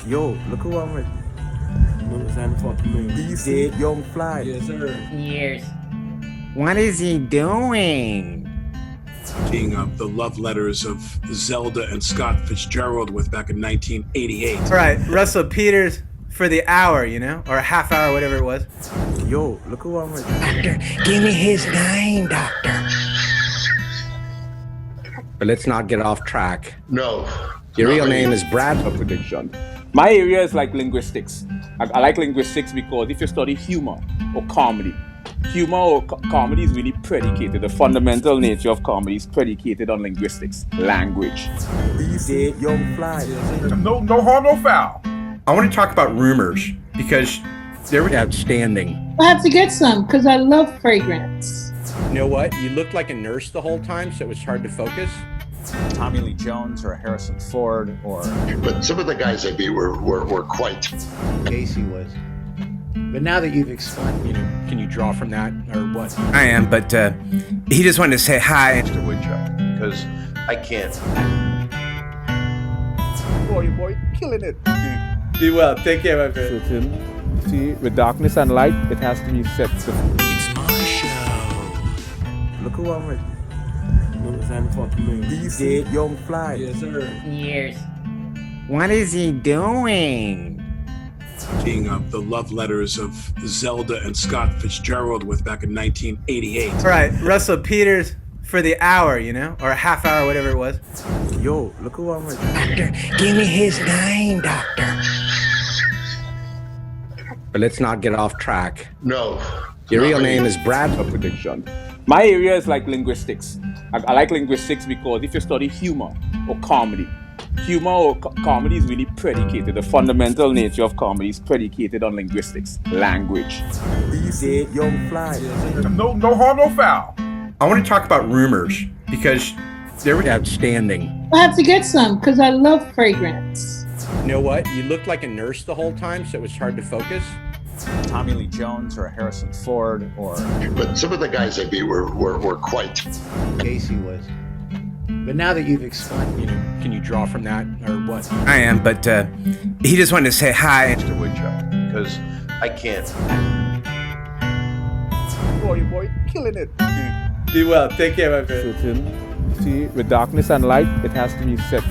Yo, look who I'm with. DC Young Fly. Yes, sir. Years. What is he doing? Being the love letters of Zelda and Scott Fitzgerald with back in 1988. All right, Russell Peters for the hour, you know, or a half hour, whatever it was. Yo, look who I'm with. Doctor, give me his name, doctor. But let's not get off track. No. Your real name is Brad. A prediction. My area is like linguistics. I like linguistics because if you study humor or comedy, humor or comedy is really predicated. The fundamental nature of comedy is predicated on linguistics, language. DC Young Fly. No harm, no foul. I want to talk about rumors because they're Outstanding. I have to get some because I love fragrance. You know what? You looked like a nurse the whole time, so it was hard to focus. Tommy Lee Jones or Harrison Ford or... But some of the guys I beat were quite... Casey was. But now that you've explained... You know, can you draw from that or what? I am, but he just wanted to say hi. Mr. Woodchuck, because I can't. Boy, killing it. Be well. Take care, my friend. Certain. See, with darkness and light, it has to be set. It's my show. Look who I'm with. DC Young Fly. Yes, sir. Years. What is he doing? Being the love letters of Zelda and Scott Fitzgerald with back in 1988. All right, Russell Peters for the hour, you know, or a half hour, whatever it was. Yo, look who I'm with. Doctor, give me his name, doctor. But let's not get off track. No. Your real name is Brad. A prediction. My area is like linguistics. I like linguistics because if you study humor or comedy, humor or comedy is really predicated. The fundamental nature of comedy is predicated on linguistics, language. DC Young Fly. No harm, no foul. I want to talk about rumors because they're Outstanding. I have to get some because I love fragrance. You know what? You looked like a nurse the whole time, so it was hard to focus. Tommy Lee Jones or Harrison Ford or... But some of the guys I beat were quite... Casey was. But now that you've explained... You know, can you draw from that or what? I am, but he just wanted to say hi. Mr. Woodchuck, because I can't. Boy, killing it. Be well. Take care, my friend. Certain. See, with darkness and light, it has to be set.